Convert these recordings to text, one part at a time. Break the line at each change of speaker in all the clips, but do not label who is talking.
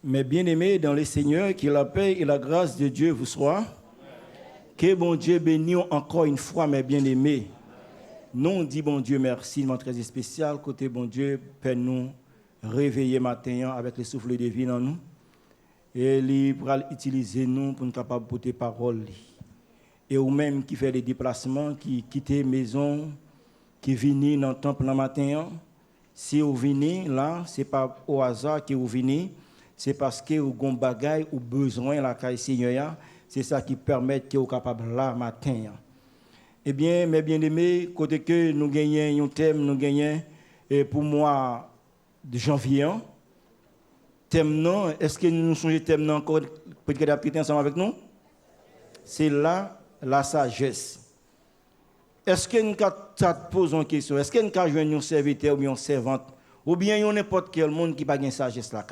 Mes bien-aimés dans le Seigneur, que la paix et la grâce de Dieu vous soient. Que bon Dieu bénisse encore une fois, mes bien-aimés. Nous dit bon Dieu merci, mon très spécial. Côté bon Dieu, Père nous réveiller matin avec le souffle de vie en nous. Et il va utiliser nous pour nous capables de porter parole. Et ou même qui fait des déplacements, qui quitte la maison, qui vient dans le temple le matin. Si vous venez là, ce n'est pas au hasard que vous venez, c'est parce que vous avez un bagage ou besoin la caille Seigneur. C'est ça qui permet que vous soyez capable là matin. Eh bien, mes bien-aimés, côté que nous gagnons un thème, nous gagnons pour moi de janvier. Thème non, est-ce que nous songeons thème non encore peut-être apprêter ensemble avec nous? C'est là la sagesse. Est-ce que nous posons une question? Est-ce que nous avons joué un serviteur ou une servante ou bien n'importe quel monde qui n'a pas de sagesse là?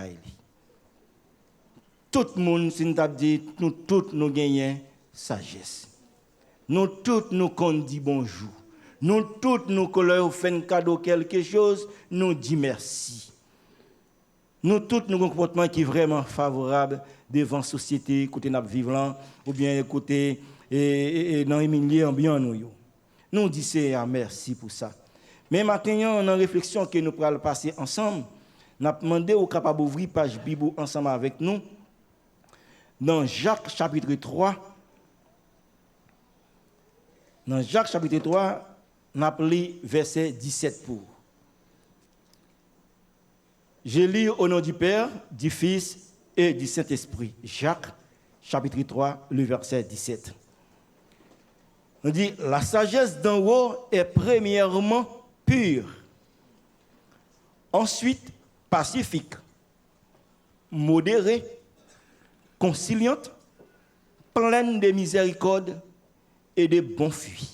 Tout le monde, si nous avons dit, nous tous nous gagnons sagesse. Nous tous nous dit bonjour. Nous tous nous faisons un cadeau quelque chose, nous disons merci. Nous tous nous avons un comportement qui est vraiment favorable devant la société, côté nous vivons ou bien côté dans les milieux ambiants nous. Nous disons merci pour ça. Mais maintenant, dans la réflexion que nous pourrons passer ensemble, nous avons demandé au capable d'ouvrir page Bible ensemble avec nous. Dans Jacques chapitre 3, nous avons lu verset 17 pour. Je lis au nom du Père, du Fils et du Saint-Esprit. Jacques chapitre 3, le verset 17. On dit, la sagesse d'en haut est premièrement pure, ensuite pacifique, modérée, conciliante, pleine de miséricorde et de bons fruits,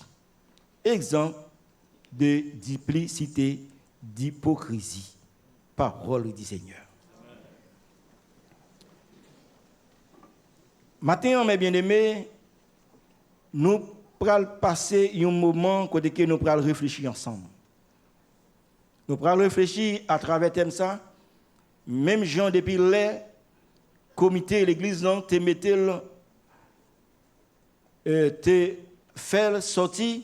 exempt de duplicité, d'hypocrisie. Parole du Seigneur. Maintenant, mes bien-aimés, nous allons passer un moment où nous allons réfléchir ensemble. Nous allons réfléchir à travers thème ça. Même Jean, depuis les comités, l'église, te mettait te faire sortir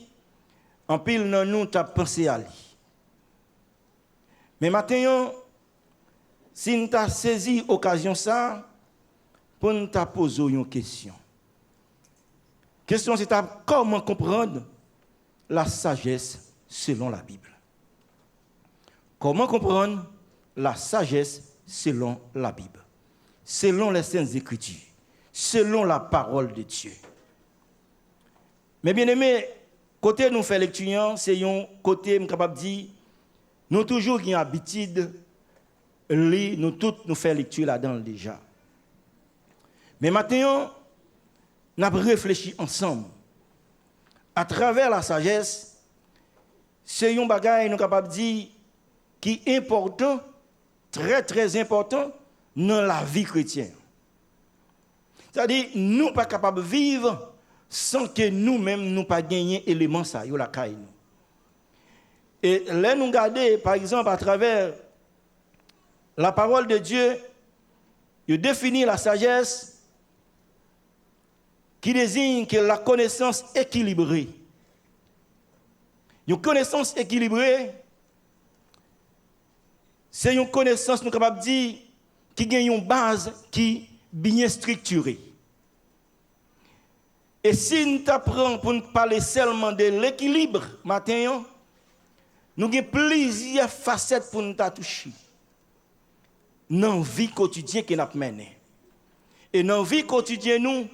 en pile dans nous, tu as pensé à lui. Mais maintenant, si nous avons saisi l'occasion ça, pour nous poser une question. La question c'est comment comprendre la sagesse selon la Bible. Comment comprendre la sagesse selon la Bible, selon les Saintes Écritures, selon la parole de Dieu. Mais bien aimé, côté nous fait lecture, c'est un côté capable de dire, nous toujours une habitude, nous tous nous faisons lecture là-dedans déjà. Mais maintenant, nous avons réfléchi ensemble. À travers la sagesse, c'est un bagage nous capable de dire qui est important, très très important dans la vie chrétienne. C'est-à-dire, nous ne sommes pas capables de vivre sans que nous-mêmes nous pas gagner éléments ça, yo la caille nous. Et là nous regarder par exemple à travers la parole de Dieu, il définit la sagesse qui désigne que la connaissance équilibrée. Une connaissance équilibrée, c'est une connaissance nous capable de dire qui gagne une base qui bien structurée. Et si nous apprenons pour nous parler seulement de l'équilibre, maintenant, nous avons plusieurs facettes pour nous toucher. Dans la vie quotidienne que nous menons. Et dans la vie quotidienne,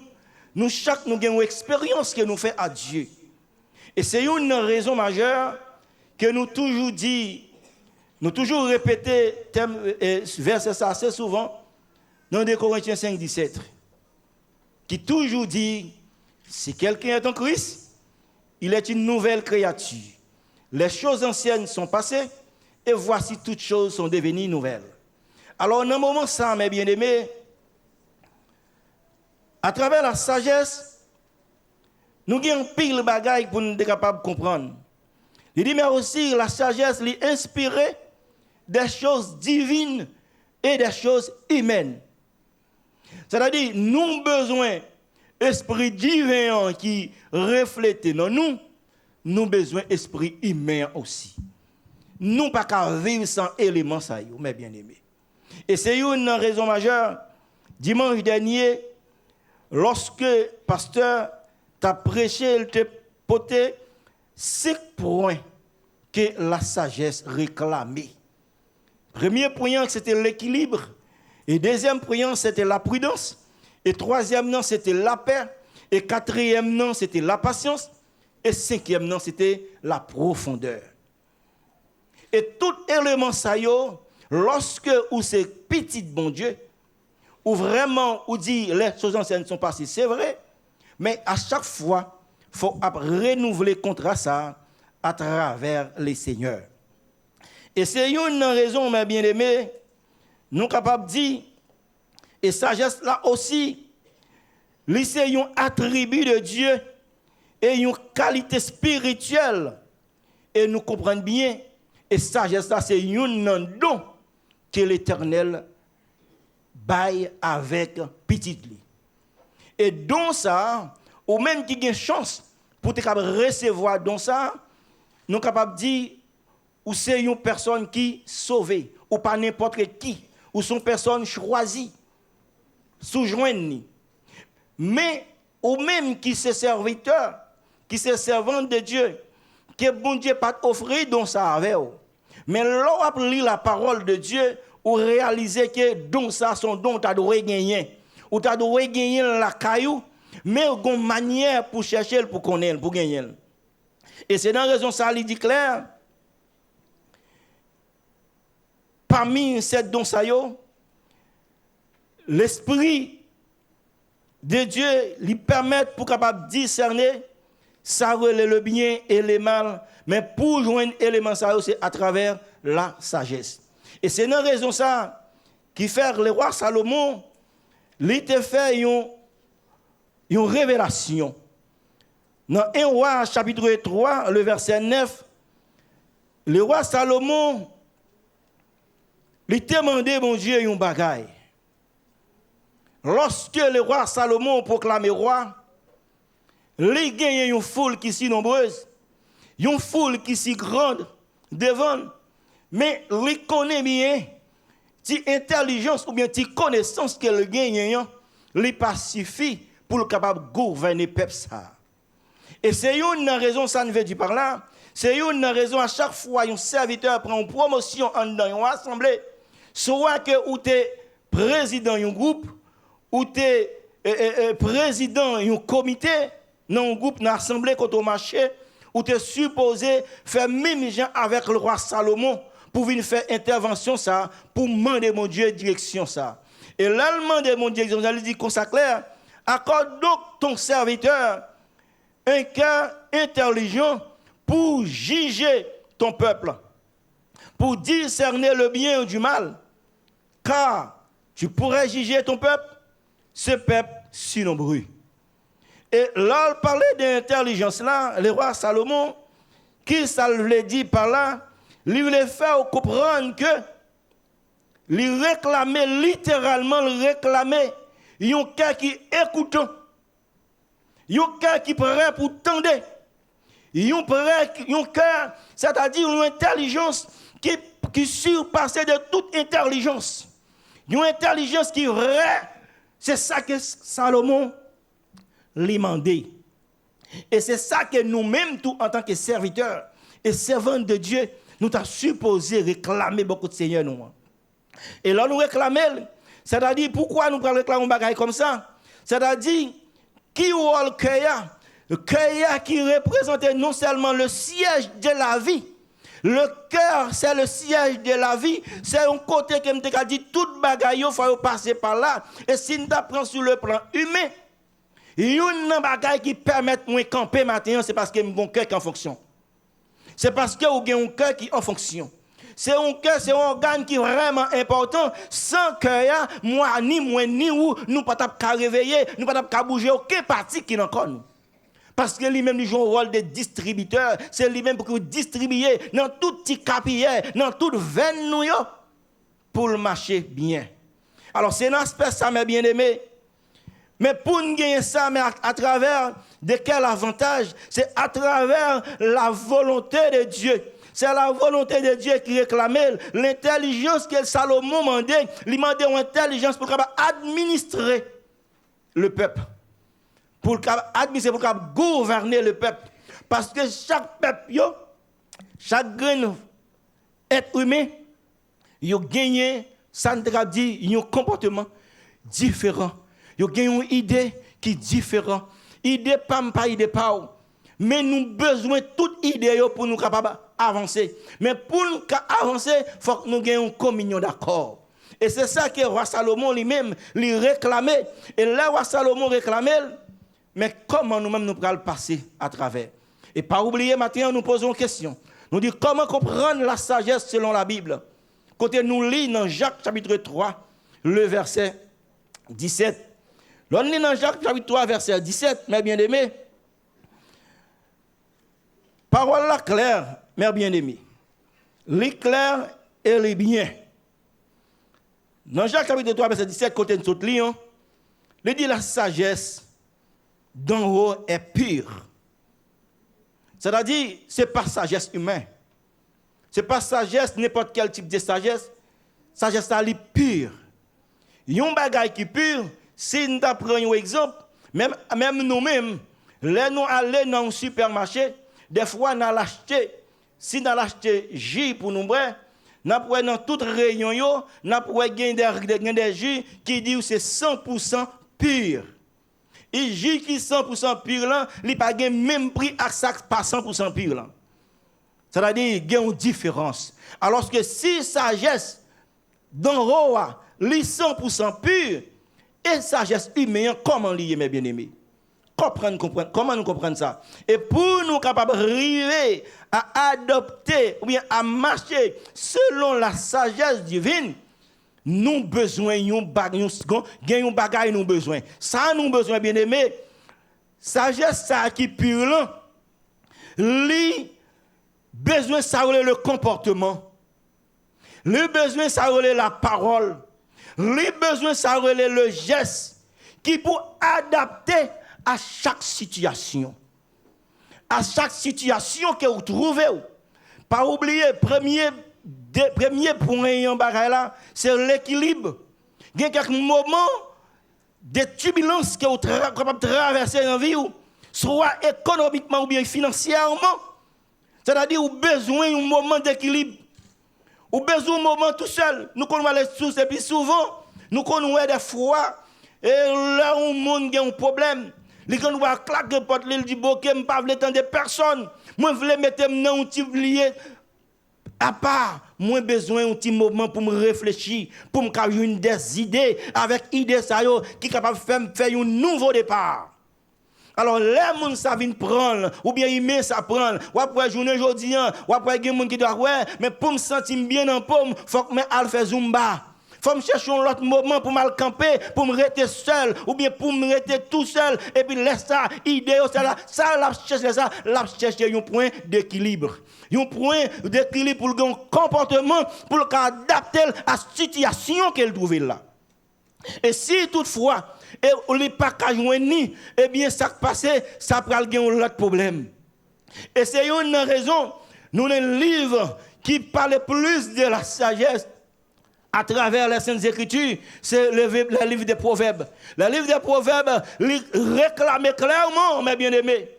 nous chaque nous avons une expérience que nous faisons à Dieu. Et c'est une raison majeure que nous toujours dit, nous toujours répéter verset ça assez souvent dans 2 Corinthiens 5, 17, qui toujours dit, si quelqu'un est en Christ, il est une nouvelle créature. Les choses anciennes sont passées et voici toutes choses sont devenues nouvelles. Alors, dans un moment ça, mes bien-aimés, à travers la sagesse, nous avons pile de bagailles pour nous être capables de comprendre. Il dit, mais aussi, la sagesse est inspirée des choses divines et des choses humaines. C'est-à-dire, nous avons besoin d'esprit divin qui reflète dans nous, nous avons besoin d'esprit humain aussi. Nous ne pouvons pas vivre sans éléments, ça y est, mes bien-aimés. Et c'est une raison majeure. Dimanche dernier, lorsque le pasteur t'a prêché, il t'a porté 5 points que la sagesse réclamait. Premier point, c'était l'équilibre. Et deuxième point, c'était la prudence. Et troisième, c'était la paix. Et quatrième, c'était la patience. Et cinquième, c'était la profondeur. Et tout élément ça, lorsque ou c'est petit bon Dieu, ou vraiment, ou dit les choses anciennes sont passées, c'est vrai, mais à chaque fois, il faut renouveler contre ça à travers les seigneurs. Et c'est une raison, mes bien-aimés, nous sommes capables de dire, et sagesse là aussi, c'est un attribut de Dieu et une qualité spirituelle. Et nous comprenons bien, et sagesse là, c'est un don que l'Éternel baille avec petit lit. Et don ça, ou même qui a une chance pour te recevoir don ça, nous sommes capables de dire, ou c'est une personne qui sauvée, ou pas n'importe qui, ou sont personne choisie, sous-joigne. Mais, ou même qui c'est serviteur, qui c'est servant de Dieu, que bon Dieu pas offrir don ça avec vous. Mais lorsqu'on lit la parole de Dieu, ou réaliser que don ça son don tu dois gagner, ou tu dois gagner la caillou, mais on une manière pour chercher pour connaître, pour gagner. Et c'est dans raison ça il dit clair. Parmi ces dons ça l'esprit de Dieu lui permet pour capable discerner ça le bien et le mal, mais pour joindre l'élément ça c'est à travers la sagesse. Et c'est une raison ça qui fait le roi Salomon, il te fait une révélation. Dans 1 roi chapitre 3, le verset 9, le roi Salomon, il te demandé, mon Dieu, une bagaille. Lorsque le roi Salomon proclamé roi, il gagne une foule qui est si nombreuse, une foule qui est si grande devant. Mais il connaît bien, si intelligence ou bien si connaissance qu'elle gagne, il pas suffit pour le capable de gouverner le peuple. Et c'est une raison, ça ne veut dire par là, c'est une raison à chaque fois un serviteur prend une promotion dans une assemblée, soit que ou tu es président d'un groupe, ou tu es président d'un comité, dans un groupe, dans l'assemblée, quand on marche, ou tu es supposé faire même gens avec le roi Salomon, pour venir faire intervention ça, pour demander mon Dieu direction ça. Et là, le demander mon Dieu direction, il dit comme ça clair, accorde donc ton serviteur un cœur intelligent pour juger ton peuple, pour discerner le bien ou du mal, car tu pourrais juger ton peuple, ce peuple si nombreux. Et là, il parlait d'intelligence là, le roi Salomon, qui ça le dit par là, il voulait faire comprendre que il réclamait littéralement, il réclamait un cœur qui écoute, un cœur qui prêt pour tendre, un cœur, c'est-à-dire une intelligence qui surpassait de toute intelligence, une intelligence qui est vraie. C'est ça que Salomon lui demandait. Et c'est ça que nous-mêmes, tout en tant que serviteurs et servants de Dieu, nous sommes supposés réclamer beaucoup de Seigneur. Nous. Et là, nous réclamons, c'est-à-dire, pourquoi nous réclamons des bagailles comme ça? C'est-à-dire, qui est le cœur qui représente non seulement le siège de la vie, le cœur, c'est le siège de la vie, c'est un côté qui me dit, toute bagaille, il faut passer par là. Et si nous apprenons sur le plan humain, il y a une bagaille qui permet de camper maintenant, c'est parce que mon cœur qui est en fonction. C'est parce que vous avez un cœur qui est en fonction. C'est un cœur, c'est un organe qui est vraiment important. Sans cœur, moi, ni vous, nous ne pouvons pas réveiller, nous ne pouvons pas bouger aucune partie qui est encore nous. Parce que lui-même, il joue un rôle de distributeur. C'est lui-même pour distribuer dans tout petit capillaire, dans toute veine, pour le marcher bien. Alors, c'est un aspect ça, mes bien-aimés. Mais pour nous gagner ça, mais à travers de quel avantage? C'est à travers la volonté de Dieu. C'est la volonté de Dieu qui réclamait l'intelligence que Salomon demandait. Il demandait une intelligence pour administrer le peuple. Pour administrer, pour gouverner le peuple. Parce que chaque peuple, chaque être humain, il a gagné, ça nous dit, un comportement différent. Il y a une idée qui est différente. Idée pas idée pas. Mais nous avons besoin de toute idée pour nous capables d'avancer. Mais pour nous avancer, il faut que nous ayons une communion d'accord. Et c'est ça que le roi Salomon lui-même lui réclamait. Et là, le roi Salomon réclamait, mais comment nous-mêmes nous pouvons passer à travers? Et pas oublier, maintenant, nous posons une question. Nous disons comment comprendre la sagesse selon la Bible. Quand nous lisons dans Jacques chapitre 3, le verset 17. L'on lit dans Jacques chapitre 3, verset 17, mes bien-aimés. Parole là claire, mes bien-aimés. Les clairs et les biens. Dans Jacques chapitre 3, verset 17, côté de notre lion, il dit la sagesse d'en haut est pure. C'est-à-dire, ce n'est pas sagesse humaine. Ce n'est pas sagesse, n'importe quel type de sagesse. Sagesse, ça est pure. Il y a un bagage qui est pur. Si nous prenons un exemple, même nous-mêmes, là nous allons dans un supermarché, des fois nous allons acheter, si nous allons acheter jus pour nous boire, nous pouvons dans toute réunion, nous pouvons gagner des jus qui disent que c'est 100% pur. Et jus qui est 100% pur, là, il n'y a pas le même prix à ça pas 100% pur. Là. C'est-à-dire qu'il y a une différence. Alors que si sagesse dans haut, il est 100% pur, et sagesse humaine, comment lier, mes bien-aimés? Comment nous comprendre ça? Et pour nous capables d'arriver à adopter ou bien à marcher selon la sagesse divine, nous avons besoin d'un bagage, nous besoin. Ça, nous besoin, bien-aimés. Sagesse, ça qui est pure, là, besoin, ça le comportement. Le besoin, ça la parole. Les besoins, ça relève le geste qui pour adapter à chaque situation. À chaque situation que vous trouvez. Pas oublier, premier point en bagaille là, c'est l'équilibre. Il y a quelques moments de turbulence que vous êtes capable de traverser dans la vie, soit économiquement ou bien financièrement. C'est-à-dire vous avez besoin d'un moment d'équilibre. Ou besoin d'un moment tout seul. Nous connaissons les sources et puis souvent, nous connaissons des fois, et là où le monde a un problème, les gens vont claquer porte l'île du bouquet, je ne veux pas attendre personne. Moi, je veux mettre dans un petit lié à part. Moi, j'ai besoin d'un petit moment pour me réfléchir, pour me avoir une des idées, avec idées qui sont capables de faire un nouveau départ. Alors, les gens savent prendre, ou bien ils mettent ça prendre, ou après journée aujourd'hui, ou après il y a des gens qui disent, ouais, mais pour me sentir bien en pomme, il faut que je fasse zumba. Il faut me chercher un autre moment pour me camper, pour me rester seul, ou bien pour me rester tout seul, et puis laisse ça, idée, ça, la chercher un point d'équilibre. Un point d'équilibre pour le comportement, pour le adapter à la situation qu'elle trouve là. Et si toutefois, et on n'est pas qu'à joindre, eh bien, ça passe, ça prend un autre problème. Et c'est une raison, nous avons un livre qui parle plus de la sagesse à travers les Saintes Écritures, c'est le livre des Proverbes. Le livre des Proverbes, il réclame clairement, mes bien-aimés,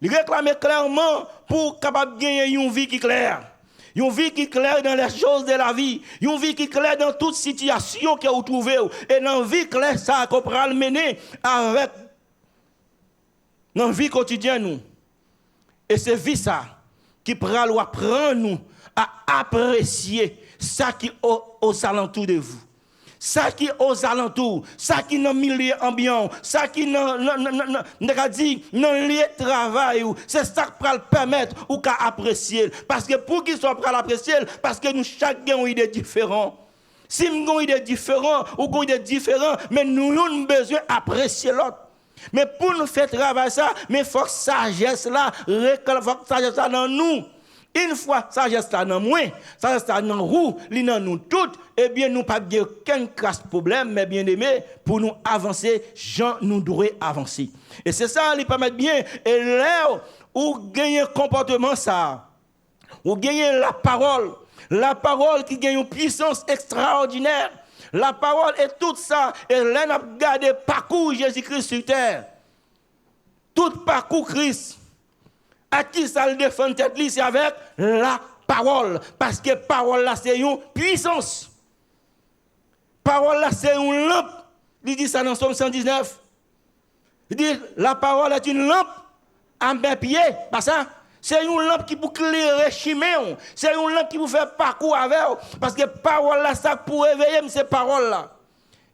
il réclame clairement pour capable gagner une vie qui est claire. Une vie qui est claire dans les choses de la vie. Une vie qui est claire dans toute situation que vous trouvez. Et dans la vie claire, ça qu'on peut le mener avec dans la vie quotidienne. Et c'est vie ça qui peut apprendre nous à apprécier ça qui est aux alentours de vous. Ça qui est aux alentours, ça qui est dans le milieu ambiant, ça qui est dans le lieu de travail, c'est ça qui peut permettre ou qu'à apprécier. Parce que pour qu'ils soient prêts à l'apprécier, parce que nous chacun avons une idée différente. Si nous avons une idée différente ou une idée différente, mais nous avons besoin d'apprécier l'autre. Mais pour nous faire travailler ça, mais il faut que sagesse là, dans nous. Une fois sagesse là dans moi, sagesse là dans vous, li dans nous toutes, eh bien nous pas de aucun crasse problème, mais bien aimé, pour nous avancer, Jean nous devons avancer. Et c'est ça, il permet bien. Et là où gagner comportement ça, où gagner la parole qui gagne une puissance extraordinaire. La parole est tout ça. Et là, on a gardé parcours Jésus-Christ sur terre. Tout parcours Christ. À qui ça le défend tête, c'est avec la parole. Parce que parole là, c'est une puissance. Parole là, c'est une lampe. Il dit ça dans Somme 119. Il dit, la parole est une lampe à mes pieds. Pas ça? C'est une lampe qui peut éclairer chemin. C'est une lampe qui peut faire parcours avec. Parce que parole là, ça pour réveiller, c'est parole là.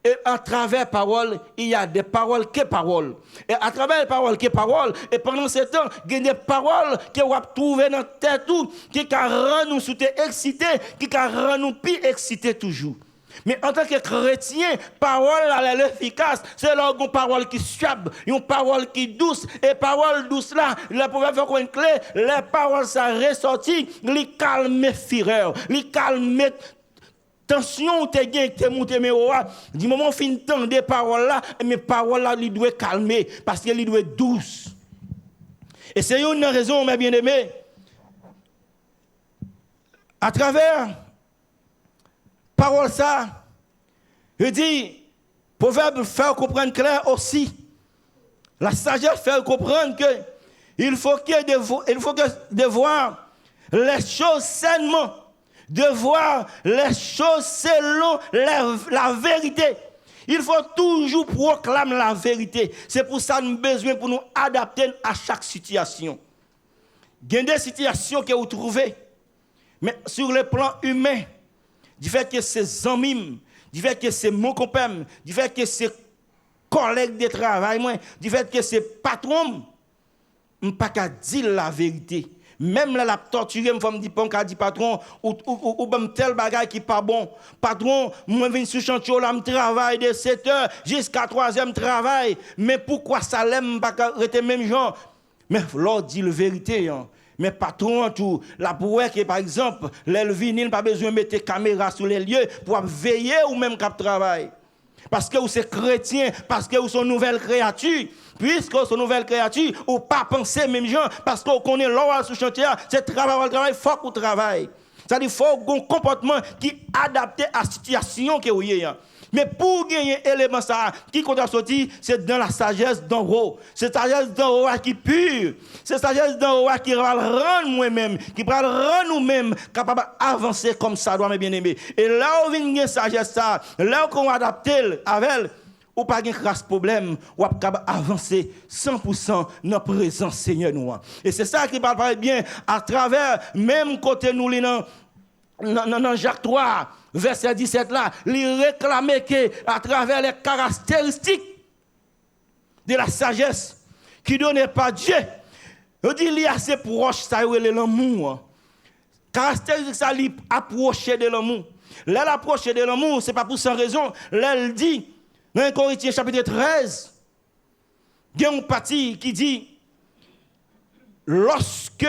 Et à travers parole, il y a des paroles qui sont paroles. Et à travers les paroles qui sont paroles, et pendant ce temps, il y a des paroles que vous trouvez dans la tête, qui rendent nous excités, qui rendent nous plus excités toujours. Mais en tant que chrétien, parole elle est efficace. C'est là une parole qui suave, une parole qui douce. Et parole douce là, le prophète fait une clé, les paroles ça ressorti, les calme fureur, les calme tension te gain te monter mais du moment où fin temps des paroles là, mais paroles là il doit calmer parce qu'il doit être douce. Et c'est une raison mes bien-aimés. À travers parole ça, je dis proverbe faire comprendre clair aussi. La sagesse fait comprendre que il faut de voir les choses sainement. De voir les choses selon la vérité. Il faut toujours proclamer la vérité. C'est pour ça que nous avons besoin pour nous adapter à chaque situation. Il y a des situations que vous trouvez, mais sur le plan humain, du fait que c'est amis, du fait que c'est mon copain, du fait que c'est collègue de travail, du fait que c'est patron, je ne peux pas dire la vérité. Même là, la torture, me dit pas dit patron, ou tel bagage qui pas bon. Patron, moi viens sur chantier, là, me travaille de 7h jusqu'à 3e travail. Mais pourquoi ça l'aime pas rester même gens? Mais l'on dit la vérité. Hein. Mais patron, tout, la pour que par exemple, l'elvinil pas besoin de mettre caméra sur les lieux pour veiller ou même cap travail. Parce que vous êtes chrétien, parce que vous êtes une nouvelle créature. Puisque vous êtes une nouvelle créature, ou pas penser même gens, parce qu'on connaît l'or sur chantier, c'est travail, il faut qu'on travaille. C'est-à-dire qu'il faut un comportement qui est adapté à la situation que vous avez. Mais pour gagner l'élément ça, qui compte à sortir, c'est dans la sagesse d'en haut. C'est la sagesse d'en haut qui est pure. C'est la sagesse d'en haut qui va le rendre moi-même, qui va le rendre nous-mêmes capables d'avancer comme ça, doit mes bien-aimés. Et là où vient la sagesse ça, là où on adapte avec elle, ou pas de grâce problème, ou capable d'avancer 100% dans la présence Seigneur nous. Et c'est ça qui parle bien à travers, même côté nous, dans Jacques 3, verset 17 là, il réclamait que à travers les caractéristiques de la sagesse qui donnait par Dieu, il dit il est assez proche ça est l'amour. Caractéristique ça lui approcher de l'amour. Là l'approcher de l'amour, c'est pas pour sans raison. Là il dit dans 1 Corinthiens chapitre 13, il y a une partie qui dit lorsque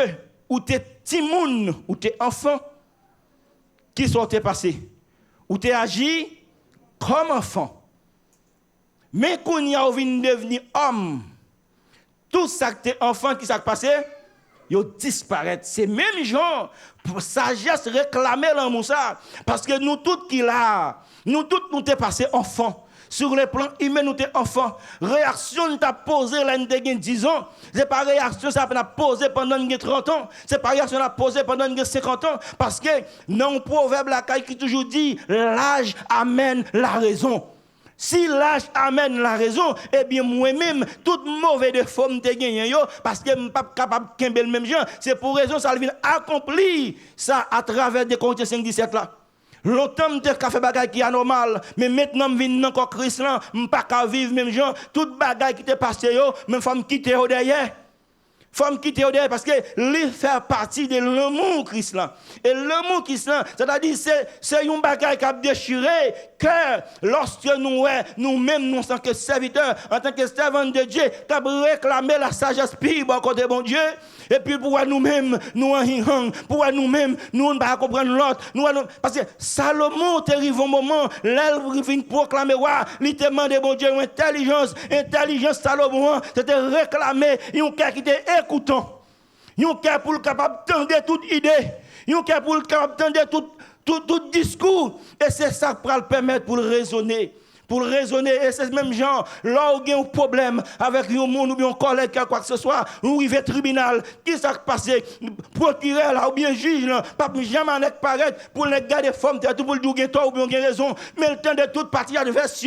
ou t'es timoun ou t'es enfant qui sont passés ou t'es agi comme enfant. Mais quand il y a devenu homme, tout ça que t'es enfant qui s'est passé, ils disparaissent. C'est même genre pour sagesse réclamer l'amour ça parce que nous tous qui là, nous tous nous t'es passé enfant. Sur le plan humain, nous sommes enfants. Réaction, nous avons posé là, nous avons 10 ans. Ce n'est pas réaction, ça nous a posé pendant 30 ans. Ce n'est pas réaction, nous avons posé pendant 50 ans. Parce que, dans le proverbe, la caille qui toujours dit, l'âge amène la raison. Si l'âge amène la raison, eh bien, moi-même, toute mauvaise de forme te gagne, parce que je ne suis pas capable de faire le même genre. C'est pour raison, ça vient accomplir ça à travers des Corinthiens 5-17 là. Longtemps, je n'ai pas fait des choses qui sont normales. Mais maintenant, je viens encore Christ là. Je ne peux pas vivre même gens. Toutes les choses qui sont passées, mais il faut me quitter derrière. Il faut me quitter derrière parce que lui fait partie de l'amour Christ là. Et l'amour Christ là, c'est-à-dire c'est une bagaille qui a déchiré cœur lorsque nous-mêmes, nous en tant que serviteurs, en tant que servants de Dieu, qui avons réclamé la sagesse pire côté bon Dieu. Et puis pour nous-mêmes, nous en pour nous-mêmes, nous ne pas comprendre l'autre. Parce que Salomon arrive au moment, l'elle vient proclamer, il te demande, bon Dieu, intelligence Salomon, c'était réclamer, un cœur qui était écoutant. Un cœur pour le capable d'entendre toute idée. Un cœur pour le capable d'entendre tout discours. Et c'est ça qui va le permettre pour le raisonner. Pour raisonner, et c'est même genre, là où il y a un problème avec un monde ou bien un collègue, quoi que ce soit, ou il va au tribunal, qui s'est passé, procureur là, ou bien juge là, pas jamais paraître pour les gars des femmes, tout pour le dire toi ou bien il raison, mais le temps de toute partie adverse.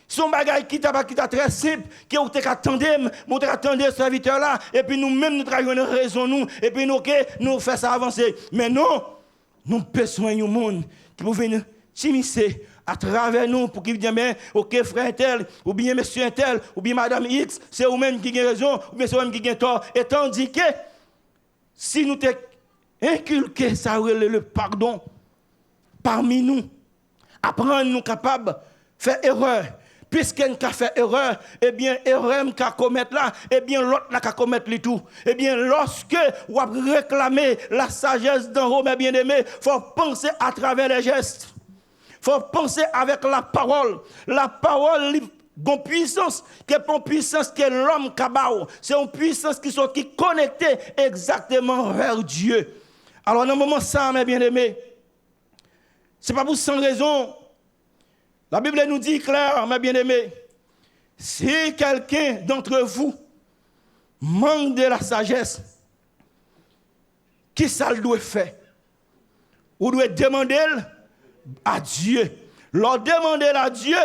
Son bagage qui t'a très simple, qui est attendre ce serviteur là, et puis nous-mêmes nous travaillons une raison nous, et puis nous faisons ça avancer. Mais non, nous avons besoin d'un monde qui peut venir t'immiscer à travers nous pour qu'il dise bien, ok frère tel, ou bien monsieur tel, ou bien madame X, c'est vous-même qui avez raison, ou bien c'est vous-même qui avez tort. Et tandis que si nous t'es inculqué ça le pardon parmi nous, apprendre nous capables de faire erreur. Puisqu'elle a fait erreur, eh bien, erreur qu'a commettre là, eh bien, l'autre n'a qu'à commettre le tout. Eh bien, lorsque vous réclamez la sagesse d'en haut, mes bien-aimés, il faut penser à travers les gestes. Il faut penser avec la parole. La parole, une puissance, qui est une puissance que l'homme kabao. C'est une puissance qui est connectée exactement vers Dieu. Alors, dans le moment ça, mes bien-aimés, ce n'est pas pour sans raison. La Bible nous dit clair, mes bien-aimés, si quelqu'un d'entre vous manque de la sagesse, qui ça doit faire? Vous devez demander à Dieu. Leur demander à Dieu,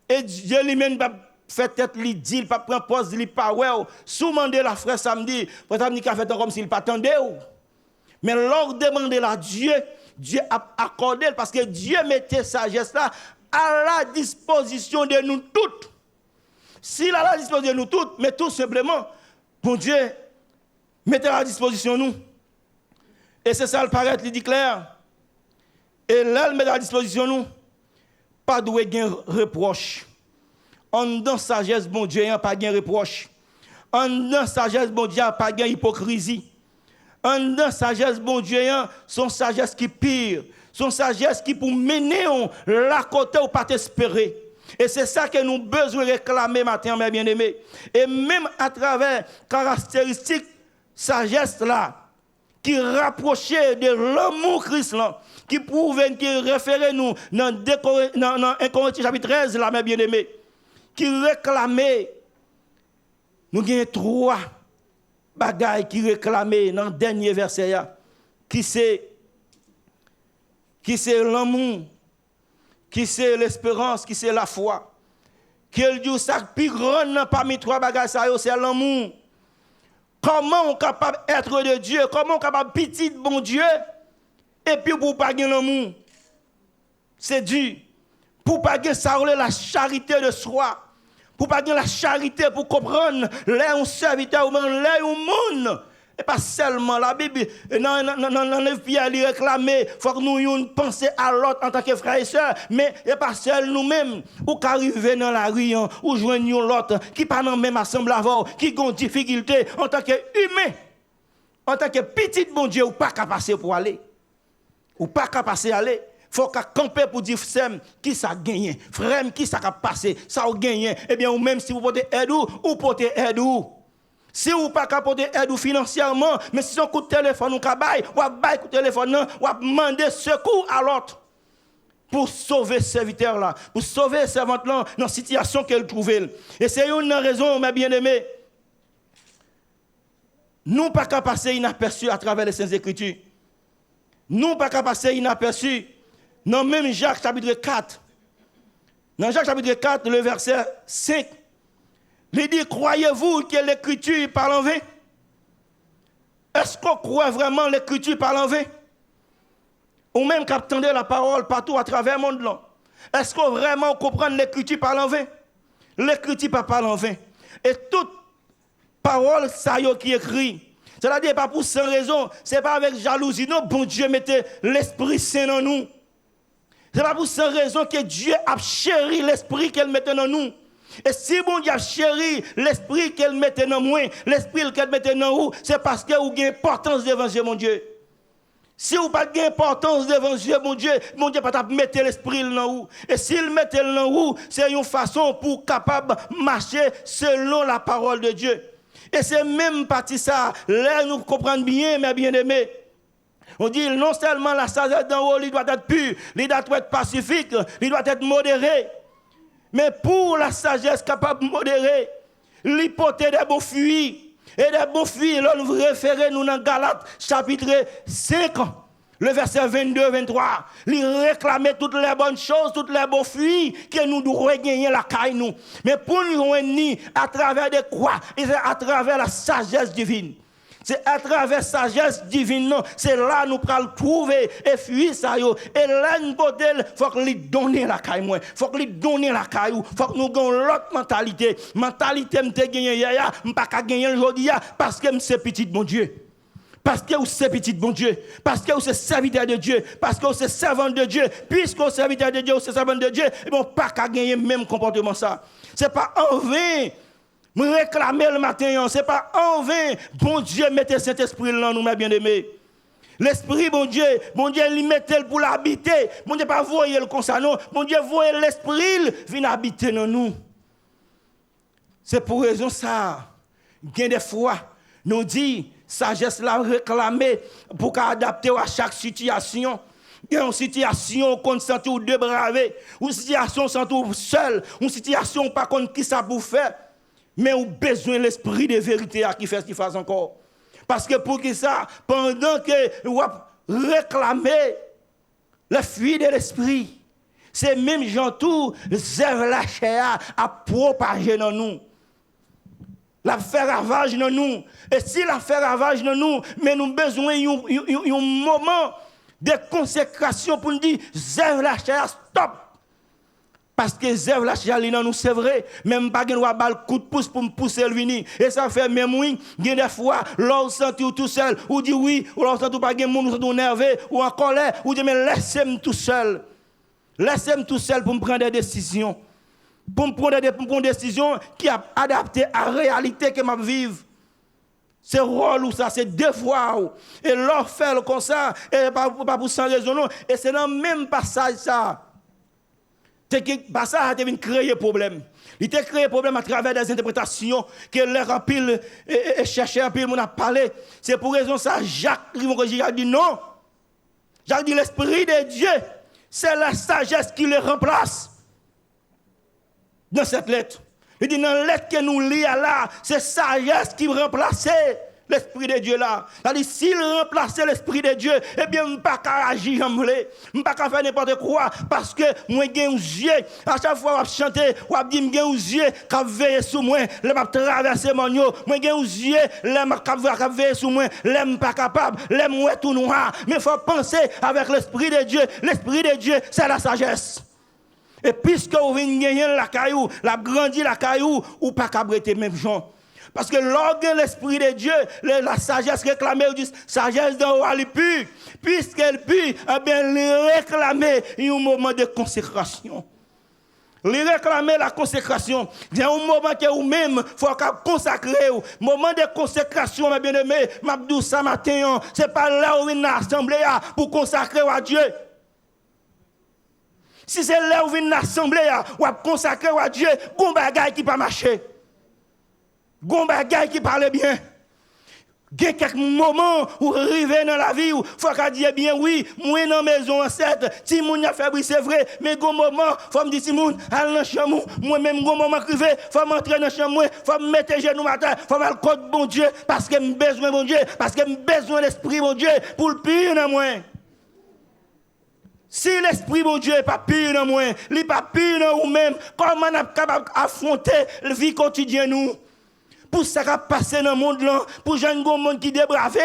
et Dieu lui-même va faire tête, lui dit, il va prendre pause, il pas ouais. Sous demander la frère samedi, pour ça, il a fait comme s'il pas attendait. Mais leur demander à Dieu, Dieu a accordé, parce que Dieu mettait sagesse là à la disposition de nous toutes. S'il a la disposition de nous toutes, mais tout simplement, bon Dieu, mettez à la disposition de nous. Et c'est ça le paraître, il dit clair. Et là, il met à la disposition de nous, pas de reproche. En dans sagesse, bon Dieu, il n'y a pas de reproche. En dans sagesse, bon Dieu, il n'y a pas de hypocrisie. En dans sagesse, bon Dieu, son sagesse qui pire. Son sagesse qui pour mener la côté ou pas t'espérer. Et c'est ça que nous avons besoin de réclamer matin, mes bien-aimés. Et même à travers caractéristiques sagesse là, qui rapprochait de l'amour Christ là, qui prouve, qui réfère nous dans 1 Corinthiens chapitre 13 là, mes bien-aimés, qui réclamait, nous avons 3 bagailles qui réclamaient dans le dernier verset là, qui c'est l'amour, qui c'est l'espérance, qui c'est la foi. Quel Dieu ça plus grand parmi 3 bagages ça c'est l'amour. Comment on est capable d'être de Dieu, comment on est capable de petit bon Dieu et puis pour pas gagner l'amour. C'est dur. Pour pas gagner ça la charité de soi. Pour pas gagner la charité pour comprendre les serviteurs ou même les monde. Et pas seulement la Bible, dans le Pierre, il réclamer, il faut que nous pensions à l'autre en tant que frères et sœurs, mais il pas seul nous-mêmes, ou qu'arriver dans la rue, ou joindre l'autre, qui pas dans le même assemblage, qui ont des difficultés, en tant qu'humain, en tant que petit bon Dieu, ou pas qu'à passer pour aller. Ou pas qu'à passer aller. Il faut qu'à camper pour dire, qui ça gagne, frère, qui ça a passé, ça a gagné. Eh bien, ou même si vous portez aide ou portez aide ou. Si vous n'avez pas porter aide financièrement, mais si on coup de téléphone ou bail, ou bail coup de téléphone, ou demander secours à l'autre pour sauver ce serviteur là, pour sauver ce servante là dans la situation qu'elle trouvait. Et c'est une raison, mes bien-aimés. Nous pas qu'à passer inaperçu à travers les Saintes Écritures. Nous pas qu'à passer inaperçu dans même Jacques chapitre 4. Dans Jacques chapitre 4, le verset 5. Il dit, croyez-vous que l'écriture parle en vain? Est-ce qu'on croit vraiment l'écriture parle en vain? Ou même qu'attendez la parole partout à travers le monde là? Est-ce qu'on vraiment comprend l'écriture parle en vain? L'écriture parle en vain. Et toute parole, ça y est qui écrit. C'est-à-dire pas pour sans raison, c'est pas avec jalousie. Non, bon Dieu mettait l'Esprit Saint dans nous. C'est pas pour sans raison que Dieu a chéri l'Esprit qu'elle mettait dans nous. Et si bon Dieu chéri, l'esprit qu'elle mettait dans moi, l'esprit qu'elle mettait dans vous, c'est parce que vous avez importance devant Dieu, mon Dieu. Si vous n'avez pas d'importance devant Dieu, mon Dieu va pas mettre l'esprit dans vous. Et s'il mettait dans vous, c'est une façon pour capable marcher selon la parole de Dieu. Et c'est même parti ça, là nous comprenons bien, mes bien-aimés. On dit non seulement la sagesse d'en haut, il doit être pure, il doit être pacifique, il doit être modéré. Mais pour la sagesse capable de modérer, l'hypothèse des bons fruits. Et des bons fruits, là nous référons nous dans Galates chapitre 5, le verset 22-23. Il réclamait toutes les bonnes choses, toutes les bons fruits que nous devons gagner la caille nous. Mais pour nous réunir à travers des quoi? Et c'est à travers la sagesse divine. C'est à travers la sagesse divine, non. C'est là que nous allons trouver et fuir ça. Et là, il faut que nous donnions la caille. Il faut que nous donnions la caille. Il faut que nous ayons l'autre mentalité. Mentalité, je ne gagner hier, je ne peux pas gagner aujourd'hui parce que je suis petit de mon Dieu. Parce que vous êtes petit de mon Dieu. Parce que vous êtes serviteur de Dieu. Parce que vous êtes servant de Dieu. Puisque vous êtes serviteur de Dieu, vous êtes servant de Dieu, et bon, pas qu'à gagner le même comportement ça. Ce n'est pas en vain. Me réclamer le matin, ce n'est pas en vain. Bon Dieu, mettez cet esprit là, nous, mes bien-aimés. L'esprit, bon Dieu, il mettez pour l'habiter. Bon Dieu, pas voyer le comme ça, non. Bon Dieu, voyez l'esprit, vient habiter dans nous. C'est pour raison ça. Gain des fois, nous dit, sagesse la réclamer pour adapter à chaque situation. Il y a une situation qu'on sent tout débravé, une situation sans tout seul, une situation pas contre qui ça pour faire. Mais on a besoin de l'esprit de vérité qui fait ce qu'il fasse encore. Parce que pour qui ça, pendant que vous réclamez le fruit de l'esprit, c'est même gens tout, zève la chair à propager dans nous. La fait ravage dans nous. Et si la fait ravage dans nous, mais nous avons besoin d'un moment de consécration pour nous dire, zève la chair, stop. Parce que Zève la chair dans nous, c'est vrai. Même pas qu'on va balle coup de pouce pour me pousser le vini. Et ça fait même oui, il y a des fois, l'on sent tout seul, ou dit oui, ou l'on sent pas qu'il y a nerveux, ou en colère, ou dit mais laissez-moi tout seul. Laissez-moi tout seul pour me prendre des décisions. Pour me prendre des décisions qui sont adaptées à la réalité que je vive. C'est rôle ou ça, c'est devoir. Et leur faire comme ça, et pas pour sans raison, non. Et c'est dans le même passage ça. Ça a créé un problème. Il a créé un problème à travers des interprétations que les rempiles et chercheurs rempiles m'ont parlé. C'est pour raison ça, Jacques a dit non. Jacques dit l'esprit de Dieu, c'est la sagesse qui le remplace. Dans cette lettre. Il dit dans la lettre que nous lisons là, c'est sagesse qui remplace l'esprit de Dieu là. C'est-à-dire, s'il remplaçait l'esprit de Dieu, eh bien, je ne peux pas agir comme je ne peux pas faire n'importe quoi, parce que moi, j'ai un yeux. À chaque fois que je chante, je dis, j'ai un yeux qui veille sur moi, je vais traverser mon yo. Moi, j'ai un yeux, je vais veiller sur moi, je ne suis pas capable, je suis tout noir. Mais il faut penser avec l'esprit de Dieu. L'esprit de Dieu, c'est la sagesse. Et puisque vous venez gagner la caillou, la grandi la caillou, ou pas cabriter même gens. Parce que l'organe, l'esprit de Dieu, la sagesse réclamée, dit sagesse d'en haut, elle est pure. Puisqu'elle pure, eh bien, elle réclamer un moment de consécration. Les réclamer la consécration. Il y a un moment que vous-même, il faut consacrer. Moment de consécration, mes bien-aimés, m'abdou ça matin, c'est pas là où vous venez l'assemblée pour consacrer à Dieu. Si c'est là où vous venez l'assemblée pour consacrer à Dieu, il y a un bagage qui ne peut pas marcher. Gon bagay qui parle bien. Il y a quelques moments où arriver dans la vie où faut qu'à dire bien oui, moi dans maison ancêtre, si moun a fait c'est vrai, mais gon moment faut me dire si moun al dans chambre, moi même gon moment crivé, faut m'entrer dans chambre, faut me mettre genou matin, faut mal côté bon Dieu parce que me besoin bon Dieu, parce que me besoin l'esprit bon Dieu pour le pire dans moi. Si l'esprit bon Dieu n'est pas pire dans moi, il n'est pas pire dans vous-même, comment on est capable d'affronter la vie quotidienne nous? Pour ça qui passer dans le monde là, pour gens monde qui débrave,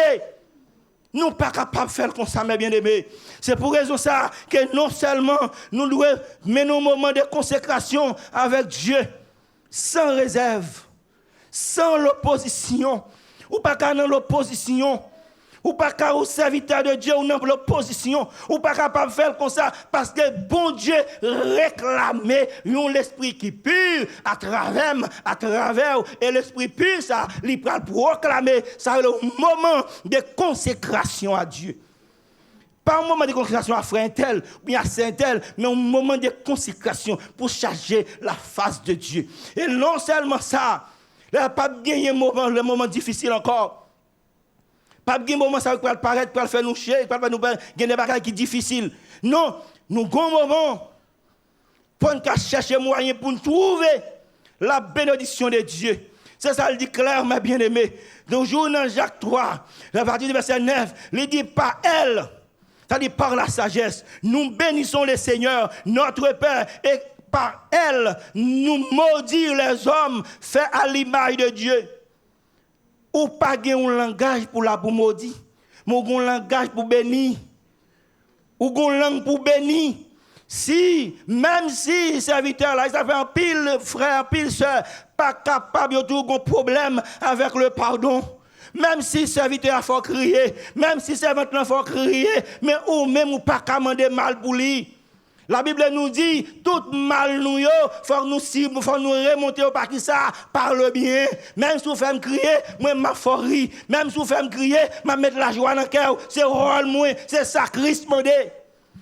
nous ne sommes pas capables de faire comme ça, mes bien-aimés. C'est pour raison ça que non seulement nous devons mener nos moments de consécration avec Dieu, sans réserve, sans l'opposition, ou pas qu'à dans l'opposition, Ou pas qu'à un serviteur de Dieu ou dans l'opposition. Ou pas capable de faire comme ça parce que bon Dieu réclamait l'esprit qui pur à travers. Et l'esprit pur, ça, il peut proclamer, ça le moment de consécration à Dieu. Pas un moment de consécration à frère tel, ou bien à saint tel, mais un moment de consécration pour charger la face de Dieu. Et non seulement ça, il n'a pas gagné le moment difficile encore. Pas de moment ça va paraître, pour faire nous chier, pour nous gagner des bagages qui sont difficiles. Non, nous avons un moment pour nous chercher moyen pour nous trouver la bénédiction de Dieu. C'est ça, il dit clair, mes bien-aimés. Donc, dans Jacques 3, à partir du verset 9, il dit par elle, c'est-à-dire par la sagesse, nous bénissons le Seigneur, notre Père, et par elle, nous maudire les hommes faits à l'image de Dieu. Ou pas un langage pour la pour maudire, mais un langage pour bénir. Ou une langue pour bénir. Si, même si serviteur là, il a fait un pile frère, pile soeur, pas capable de trouver un problème avec le pardon. Même si serviteur a faut crier, même si serviteur a faut crier, mais ou même ou pas commander mal pour lui. La Bible nous dit, tout mal nous, faut nous remonter au paquet ça, par le bien. Même si vous faites crier, moi, ma folie. Même si vous faites crier, ma mettre la joie dans le cœur. C'est rôle, moi, c'est ça, Christ m'a dit.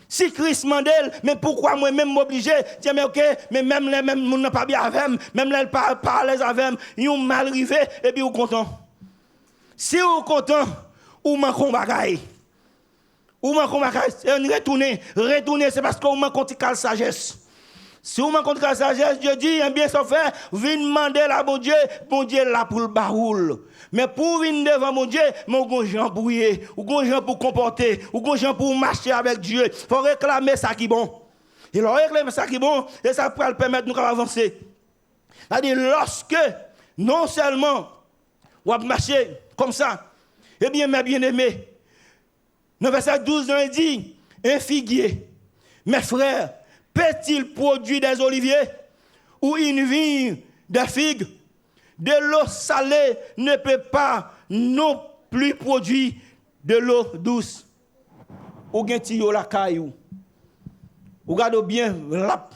Si Christ m'a dit, mais pourquoi moi-même m'obliger? Tiens, mais ok, mais même les mêmes, nous n'avons pas bien avec, même les pas à l'aise avec, ils ont mal arrivé, et puis vous content. Si vous content, ou m'en combat. Ou retourner, c'est parce que vous manquez de sagesse. Si vous manquez de sagesse, Dieu dit, bien ça fait, venez demander à bon Dieu là pour le baroul. Mais pour venir devant mon Dieu, mon gon gens pour y, ou gon gens pour comporter, ou gon gens pour marcher avec Dieu. Il faut réclamer ça qui est bon. Et leur réclamer ça qui est bon, et ça peut permettre de nous avancer. C'est-à-dire, lorsque, non seulement, on va marcher comme ça, eh bien, mes bien-aimés, dans verset 12, il dit, un figuier, mes frères, peut-il produire des oliviers ou une vigne de figues? De l'eau salée ne peut pas non plus produire de l'eau douce. Ou gen ti yo la caillou. Ou gade bien lap.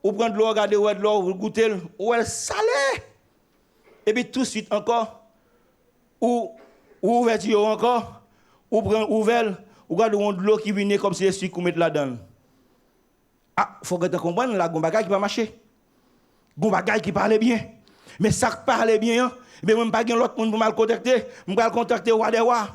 Ou prend de l'eau, regardez ou de l'eau, goûter, ou elle salée. Et puis tout de suite encore, ou ouvert encore. Ou prend ouvert, ou garde de l'eau qui vient comme si je mettre là-dedans. Ah, faut que tu comprennes, là, il y a un bagage qui va marcher. Il y a un bagage qui parle bien. Mais ça qui parle bien, mais je ne vais pas l'autre monde pour me contacter. Je vais contacter le roi des rois.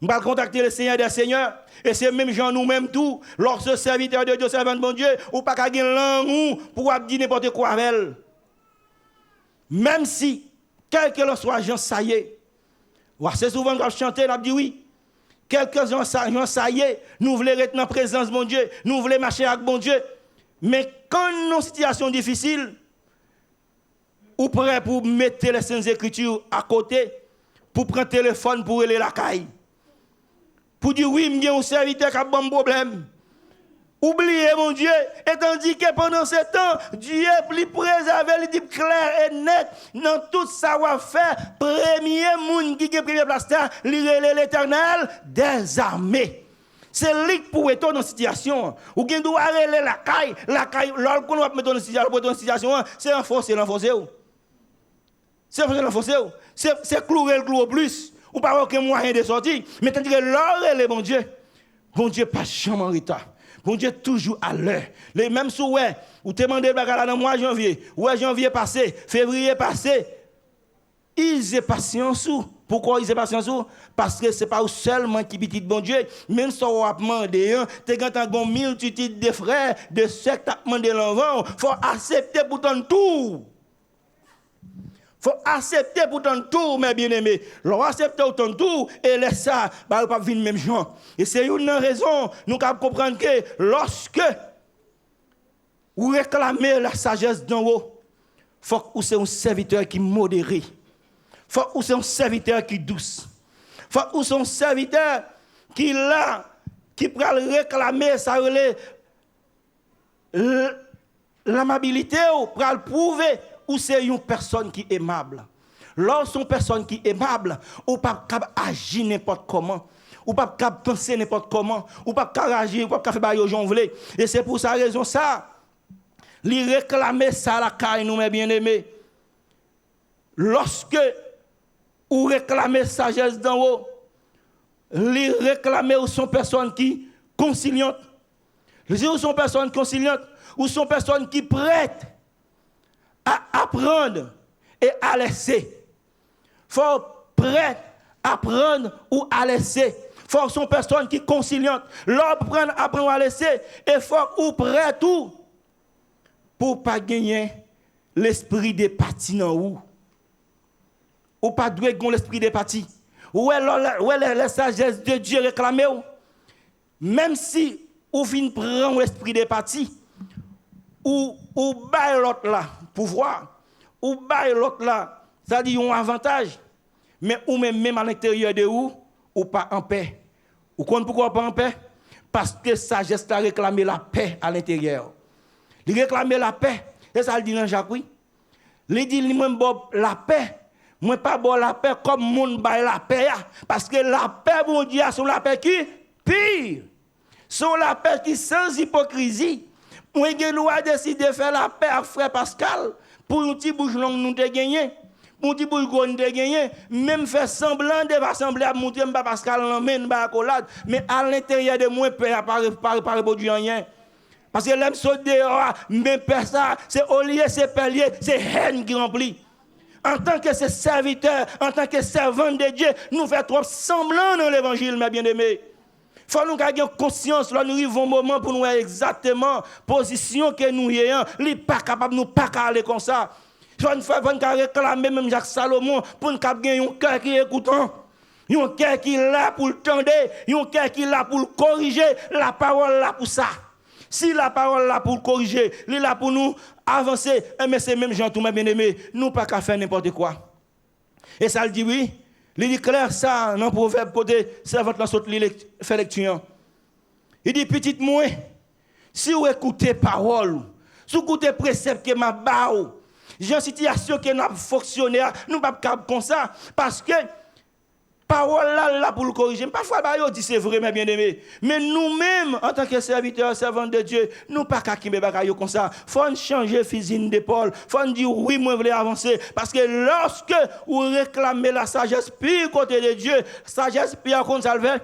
Je vais contacter le Seigneur des seigneurs. Et c'est même gens nous-mêmes tout. Lorsque serviteur de Dieu, servant de bon Dieu, ou pas qu'à langue pour dire n'importe quoi avec elle. Même si, quel que soit Jean, ça y est. C'est souvent quand je chante, on dit oui. Quelques-uns, ça y est, nous voulons être dans la présence de mon Dieu, nous voulons marcher avec mon Dieu. Mais quand nous sommes en situation difficile, ou prêt pour mettre les Saintes Écritures à côté, pour prendre le téléphone pour aller la caille. Pour dire oui, il y a un serviteur qui a un bon problème. Oubliez mon Dieu, et tandis que pendant ce temps, Dieu est préservé, il dit clair et net, dans tout savoir-faire, premier monde qui est première place, l'Éternel des armées. C'est lui pour être dans une situation. Ou qui doit aller la caille, lorsqu'on va mettre dans une situation, c'est renforcer. C'est clouer le clou au plus. Ou pas aucun moyen de sortir. Mais tandis que l'heure, bon Dieu pas jamais en retard. Bon Dieu toujours à l'heure. Les mêmes souhaits, ou te demandez dans le mois de janvier, ou janvier passé, février passé, ils est patience. Pourquoi ils est patience? Parce que ce n'est pas seulement qui petit bon Dieu, même si on a demandé, tu as une multitude de frères, de sectes à demander l'envoi, il faut accepter pour ton tour. Il faut accepter pour ton tour, mes bien-aimés. L'on accepte pour ton tour et laisse ça, bah, pas venir même gens. Et c'est une raison, nous devons comprendre que lorsque vous réclamez la sagesse d'en haut, il faut que vous soyez un serviteur qui est modéré. Il faut que vous soyez un serviteur qui est douce. Il faut que vous soyez un serviteur qui là, qui peut réclamer ça, l'amabilité, pour prouver. Ou c'est une personne qui est aimable. Lorsqu'on personne qui est aimable, ou pas capable agir n'importe comment, ou pas capable penser n'importe comment, ou pas capable agir, ou pas capable faire bailler aux gens voulez. Et c'est pour ça raison ça, li réclamer ça la caille nous mes bien-aimés. Lorsque ou réclamer sagesse d'en haut, li réclamer ou sont personnes qui conciliantes. Les ou sont personnes conciliantes, ou sont personnes qui prêtes à apprendre et à laisser. Faut prêt à apprendre ou à laisser. Faut sont personnes qui conciliantes. L'homme prendre apprendre à laisser et faut ou prêt tout pour pas gagner l'esprit des partis dans ou. Ou pas doué gon l'esprit des partis. Ou la sagesse de Dieu réclamée même si ou fin prend l'esprit des partis ou bail l'autre là pouvoir ou bail l'autre là ça dit un avantage mais ou même à l'intérieur de ou pas en paix. Ou compte pourquoi pas en paix? Parce que sagesse a réclamé la paix à l'intérieur. Il réclame la paix et ça le dit dans Jacques oui. Il dit moi la paix. Moi pas bon la paix comme monde bail la paix parce que la paix bon Dieu c'est la paix qui pire. C'est la paix qui sans hypocrisie. Moi j'ai décidé de faire la paix avec frère Pascal pour un petit bouche long nous te gagner. Pour un petit bouche gros nous te gagner, même faire semblant de pas sembler à montrer pas Pascal l'emmène pas accolade, mais à l'intérieur de moi paix pas produire rien. Parce que l'aime saute dehors, mais père ça, c'est au lieu c'est pelier, c'est haine qui remplit. En tant que ses serviteurs, en tant que servants de Dieu, nous faisons trop semblant dans l'évangile, mes bien-aimés. Il faut nous garder conscience, là nous arrivons au moment pour nous voir exactement position que nous ayons. Il n'est pas capable, nous pas aller comme ça. Il faut nous réclamer même Jacques Salomon pour nous gagner un cœur qui est écoutant. Un cœur qui est là pour le tendre, un cœur qui est là pour le corriger, la parole là pour ça. Si la parole là pour corriger, elle est là pour nous avancer, mais c'est même gens tout mes bien-aimés, nous pas qu'à faire n'importe quoi. Et ça le dit oui, il dit clair ça dans le proverbe côté servante là saute fait lecture. Il dit petite moi, si vous écoutez parole, si vous écoutez précepte que m'a baou, j'ai une situation qui n'a fonctionné, nous pas comme ça parce que parole là pour le corriger. Parfois, on dit c'est vrai, mes bien-aimés. Mais nous-mêmes, en tant que serviteurs, servants de Dieu, nous pas qu'à kimber bagaille comme ça. Faut changer fusil d'épaule. Faut dire oui, moi, je voulais avancer. Parce que lorsque vous réclamez la sagesse, puis côté de Dieu, sagesse, puis à contre salver,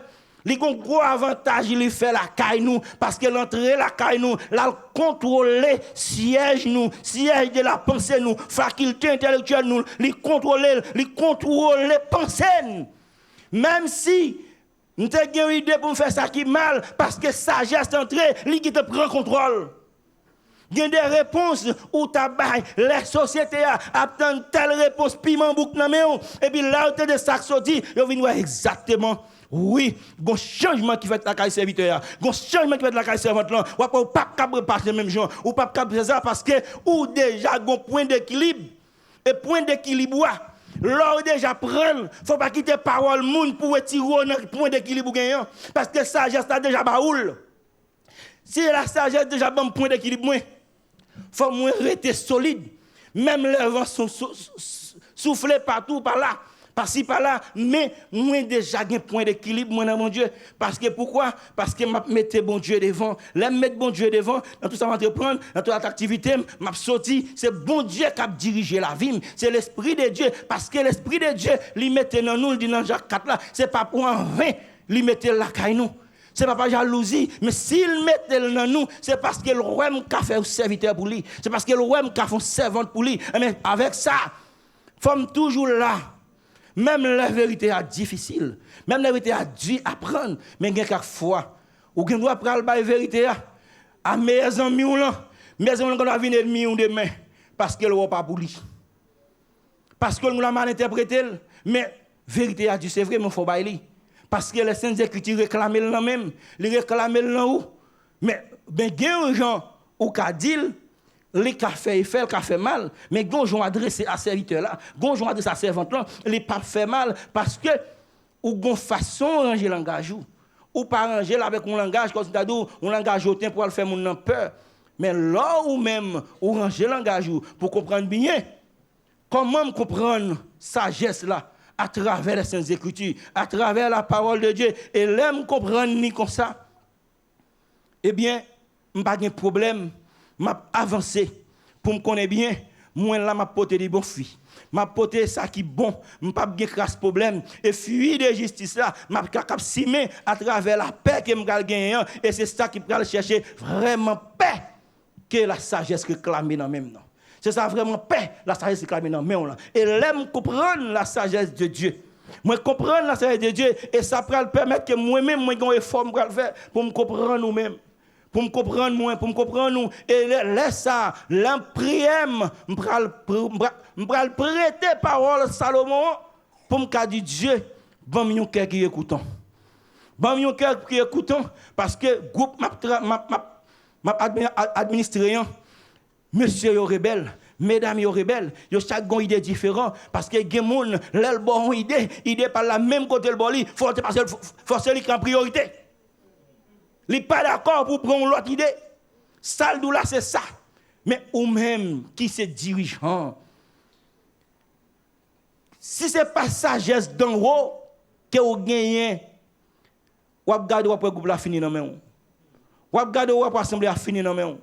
il y a un gros avantage, il fait la caille nous, parce que l'entrée la caille nous, la contrôler siège nous, siège de la pensée nous, faculté intellectuelle nous, il contrôler pensée nous. Même si nous avons une idée pour faire ça qui est mal, parce que sagesse entrée, lui qui te prend contrôle. Il y a des réponses où tu as les sociétés attendent telle réponse, piment bouc dans et puis là, tu as des sacs sortis, ils viennent voir exactement. Oui, il y a un changement qui fait la caille serviteur, il y a un changement qui fait la caille servante là, ou pas capable passer même gens, ou pas capable ça parce que ou déjà un point d'équilibre et point d'équilibre. L'or déjà prendre, faut pas quitter parole monde pour tirer dans point d'équilibre gagnant parce que sagesse a déjà baoul. Si la sagesse déjà bon point d'équilibre moins, faut moins rester solide. Même les vents sont soufflés partout par là. Par-ci, par-là, mais moi déjà un point d'équilibre, moi dans mon Dieu. Parce que pourquoi? Parce que je mets bon Dieu devant. Là, mettre bon Dieu devant, dans tout ça, entreprendre, dans toute activité, je sorti, c'est bon Dieu qui a dirigé la vie. C'est l'Esprit de Dieu. Parce que l'Esprit de Dieu, il mettait dans nous, il dit dans Jacques 4 là, c'est pas pour un vain, il mettait la caille nous. C'est pas par jalousie, mais s'il mettait dans nous, c'est parce que le roi a fait un serviteur pour lui. C'est parce que le roi a fait un servant pour lui. Mais avec ça, faut toujours là. Même la vérité est difficile. Même la vérité a dû apprendre. Mais il y a quelquefois, ou qu'on doit prendre la vérité à mes amis ou là. Mes amis qu'on a vu ennemi ou demain. Parce qu'elle ne va pas pour lui. Parce que nous l'a mal interprété. Mais vérité a dit, c'est vrai, mais il faut pas lui. Parce que les Saintes Écritures réclament le même. Ils réclament le où. Mais il y a des gens qui ont dit, les cafés fait le café mal, mais gonjon adressé à serviteur là, gonjon adressé à servante là, les pas fait mal parce que ou gon façon ranger langage ou pas ranger avec un langage comme ça un langage hautain pour le faire mon peur. Mais là ou même ou ranger langage pour comprendre bien Comment comprendre sagesse là à travers les Saintes Écritures, à travers la parole de Dieu, et l'aime comprendre ni comme ça, eh bien, je n'ai pas de problème, je avancé pour me connaître bien, moi là, je porté des bons filles. Je porté ça qui est bon, je n'ai pas de crasse problème. Et fuir de justice là, je suis capable de s'aimer à travers la paix que je gagne. Et c'est ça qui peut chercher vraiment paix, que la sagesse réclame dans même nom. C'est ça vraiment paix, la sagesse réclame dans même nom. Et l'aime comprendre la sagesse de Dieu. Moi comprendre la sagesse de Dieu et ça peut permettre que moi-même moi un effort me faire pour me comprendre nous-mêmes. Pour me comprendre moi, pour me comprendre nous et laisse ça, l'imprière, me prêter parole Salomon pour me dire Dieu, bon mon cœur qui écoutons. Bon mon cœur qui écoutons parce que groupe m'a administré monsieur yo rebelle. Mesdames, yo rebelles, yo chaque gon idée différent parce que gen moun l'el bon idée par la même côté le boli, faut passer forcer li en priorité. Li pas d'accord pour prendre l'autre idée. Ça là c'est ça. Mais ou même qui se dirigeant si c'est pas sagesse d'en haut que vous gagnez, ou regarder ou groupe la fini dans main. Ou regarder ou assemblée a fini dans main.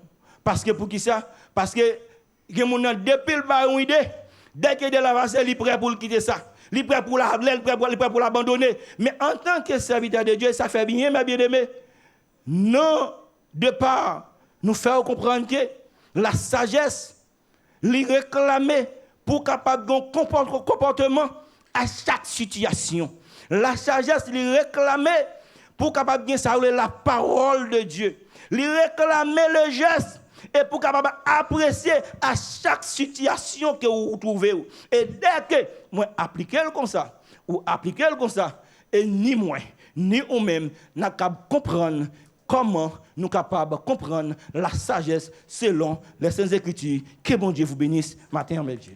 Parce que pour qui ça? Parce que gen moun depuis le ba une idée, dès que de la vasse, il est prêt pour quitter ça. Il est prêt pour l'abandonner. Mais en tant que serviteur de Dieu, ça fait bien, mes bien-aimés. Non, de part, nous faire comprendre que la sagesse, lui réclamer pour capable de comportement à chaque situation. La sagesse, lui réclamer pour capable de savoir la parole de Dieu. Lui réclamer le geste et pour capable apprécier à chaque situation que vous trouvez. Et dès que moi appliquer comme ça, ou appliquer comme ça, et ni moi, ni vous-même, n'a qu'à comprendre comment nous sommes capables de comprendre la sagesse selon les Saintes Écritures. Que bon Dieu vous bénisse, matin en Dieu.